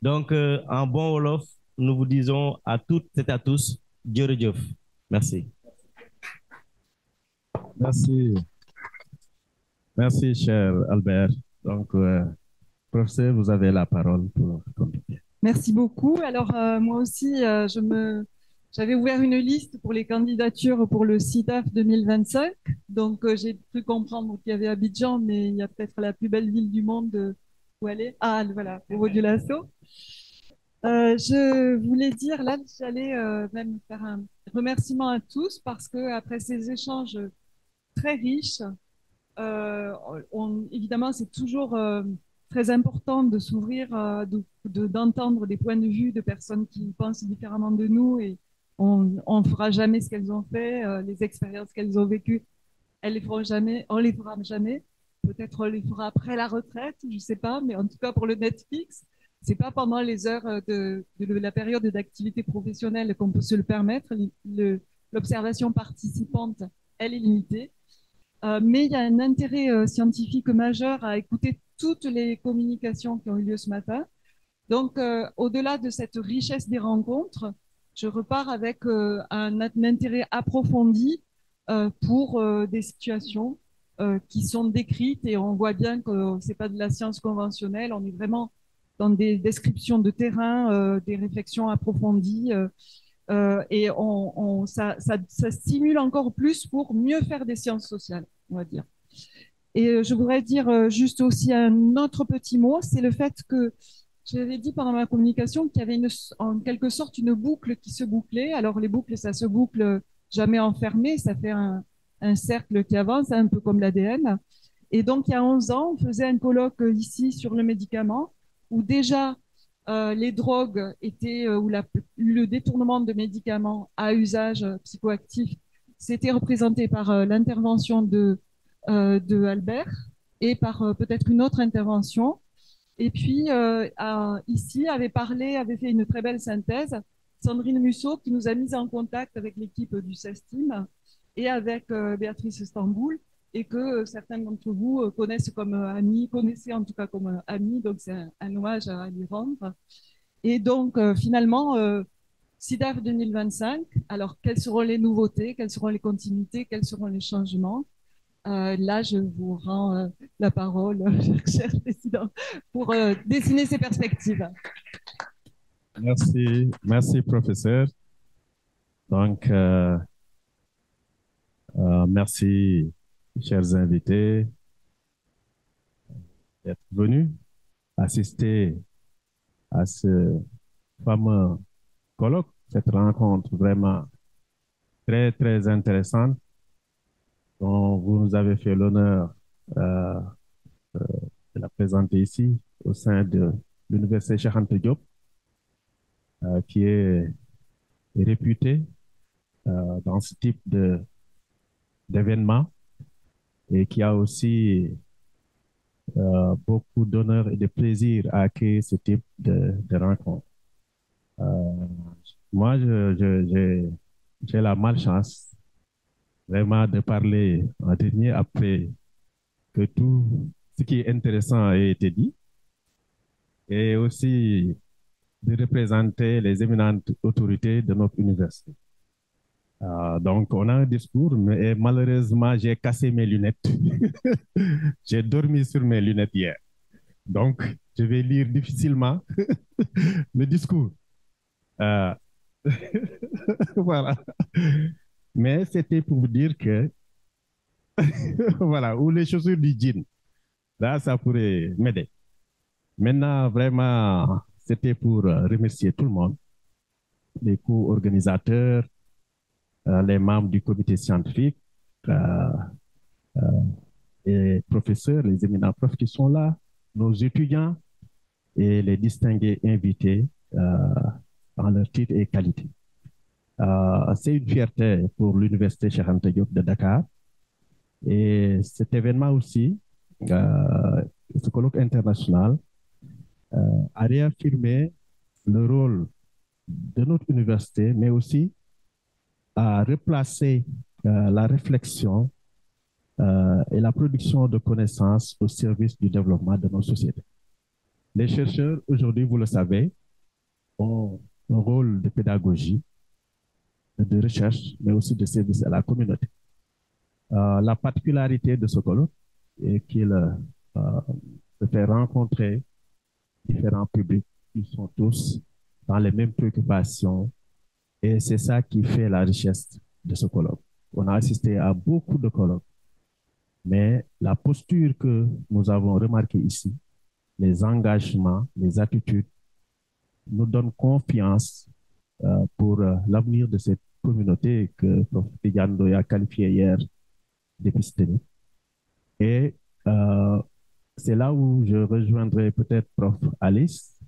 Donc, en bon Wolof, nous vous disons à toutes et à tous, Djorjef. Merci. Merci. Merci, cher Albert. Donc, professeur, vous avez la parole pour continuer. Merci beaucoup. Alors, moi aussi, j'avais ouvert une liste pour les candidatures pour le CIDAF 2025. Donc, j'ai cru comprendre qu'il y avait Abidjan, mais il y a peut-être la plus belle ville du monde où aller. Ah, voilà, au du Lasso. Je voulais dire, là, j'allais même faire un remerciement à tous parce que après ces échanges très riches, évidemment, c'est toujours très important de s'ouvrir, d'entendre des points de vue de personnes qui pensent différemment de nous et on ne fera jamais ce qu'elles ont fait, les expériences qu'elles ont vécues, elles les feront jamais, on les fera jamais. Peut-être on les fera après la retraite, je ne sais pas, mais en tout cas pour le Netflix, c'est pas pendant les heures de la période d'activité professionnelle qu'on peut se le permettre. L'observation participante, elle est limitée. Mais il y a un intérêt scientifique majeur à écouter toutes les communications qui ont eu lieu ce matin. Donc, au-delà de cette richesse des rencontres, je repars avec un intérêt approfondi pour des situations qui sont décrites et on voit bien que c'est pas de la science conventionnelle, on est vraiment dans des descriptions de terrain, des réflexions approfondies et ça stimule encore plus pour mieux faire des sciences sociales, on va dire. Et je voudrais dire juste aussi un autre petit mot, c'est le fait que j'avais dit pendant ma communication qu'il y avait en quelque sorte une boucle qui se bouclait. Alors les boucles, ça se boucle jamais enfermé, ça fait un cercle qui avance, un peu comme l'ADN. Et donc il y a 11 ans, on faisait un colloque ici sur le médicament, où déjà les drogues étaient, ou le détournement de médicaments à usage psychoactif, c'était représenté par l'intervention de Albert et par peut-être une autre intervention. Et puis, ici, avait fait une très belle synthèse, Sandrine Musso, qui nous a mis en contact avec l'équipe du CESTIM et avec Béatrice Stamboul, et que certains d'entre vous connaissent comme amie, connaissaient en tout cas comme amie, donc c'est un hommage à lui rendre. Et donc, finalement, SIDAF 2025, alors quelles seront les nouveautés, quelles seront les continuités, quels seront les changements? Là, je vous rends la parole, cher président, pour dessiner ces perspectives. Merci, professeur. Donc, merci, chers invités, d'être venus assister à ce fameux colloque, cette rencontre vraiment très, très intéressante dont vous nous avez fait l'honneur de la présenter ici au sein de l'Université Cheikh Anta Diop, qui est réputée dans ce type d'événement et qui a aussi beaucoup d'honneur et de plaisir à accueillir ce type de rencontre. Moi, j'ai la malchance vraiment de parler en dernier après que tout ce qui est intéressant a été dit et aussi de représenter les éminentes autorités de notre université. Donc, on a un discours, mais malheureusement, j'ai cassé mes lunettes. J'ai dormi sur mes lunettes hier. Donc, je vais lire difficilement le discours. Voilà. Mais c'était pour vous dire que, voilà, ou les chaussures du jean, là, ça pourrait m'aider. Maintenant, vraiment, c'était pour remercier tout le monde, les co-organisateurs, les membres du comité scientifique, les professeurs, les éminents profs qui sont là, nos étudiants et les distingués invités en leur titre et qualité. C'est une fierté pour l'Université Cheikh Anta Diop de Dakar. Et cet événement aussi, ce colloque international, a réaffirmé le rôle de notre université, mais aussi à replacer la réflexion et la production de connaissances au service du développement de nos sociétés. Les chercheurs, aujourd'hui, vous le savez, ont un rôle de pédagogie, de recherche, mais aussi de service à la communauté. La particularité de ce colloque est qu'il se fait rencontrer différents publics qui sont tous dans les mêmes préoccupations, et c'est ça qui fait la richesse de ce colloque. On a assisté à beaucoup de colloques, mais la posture que nous avons remarquée ici, les engagements, les attitudes, nous donnent confiance pour l'avenir de cette communauté que Prof. Tidiane a qualifiée hier d'épistémique. Et c'est là où je rejoindrai peut-être Prof. Alice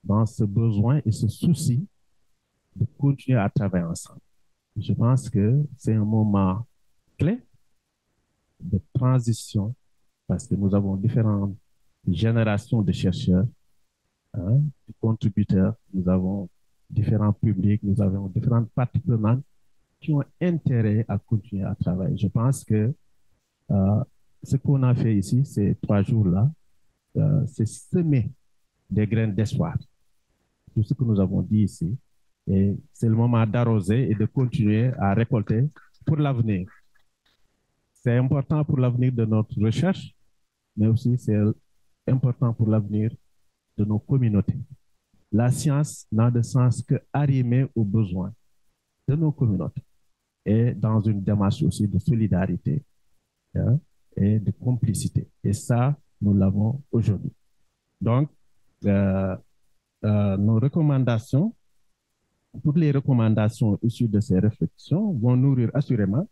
dans ce besoin et ce souci de continuer à travailler ensemble. Je pense que c'est un moment clé de transition parce que nous avons différentes générations de chercheurs, de contributeurs, nous avons différents publics, nous avons différentes parties prenantes qui ont intérêt à continuer à travailler. Je pense que ce qu'on a fait ici, ces 3 jours-là, c'est semer des graines d'espoir. Tout ce que nous avons dit ici, et c'est le moment d'arroser et de continuer à récolter pour l'avenir. C'est important pour l'avenir de notre recherche, mais aussi c'est important pour l'avenir de nos communautés. La science n'a de sens qu'arrimer aux besoins de nos communautés et dans une démarche aussi de solidarité et de complicité. Et ça, nous l'avons aujourd'hui. Donc, nos recommandations, toutes les recommandations issues de ces réflexions vont nourrir assurément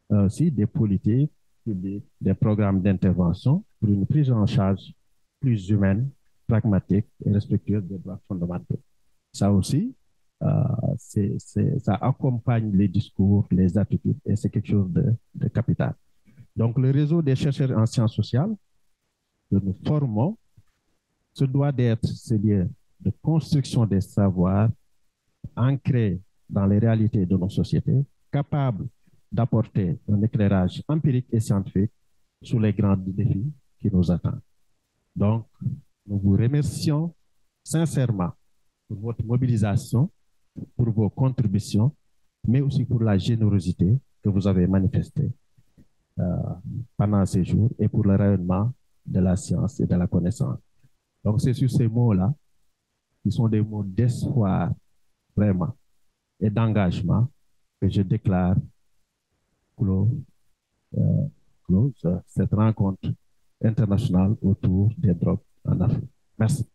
aussi des politiques publiques, des programmes d'intervention pour une prise en charge plus humaine, pragmatique et respectueuse des droits fondamentaux. Ça aussi, ça accompagne les discours, les attitudes, et c'est quelque chose de capital. Donc, le réseau des chercheurs en sciences sociales que nous formons, ce doit d'être ce lieu de construction des savoirs ancrés dans les réalités de nos sociétés, capable d'apporter un éclairage empirique et scientifique sur les grands défis qui nous attendent. Donc, nous vous remercions sincèrement pour votre mobilisation, pour vos contributions, mais aussi pour la générosité que vous avez manifestée pendant ces jours et pour le rayonnement de la science et de la connaissance. Donc, c'est sur ces mots-là, qui sont des mots d'espoir, vraiment, et d'engagement, que je déclare close cette rencontre internationale autour des drogues en Afrique. Merci.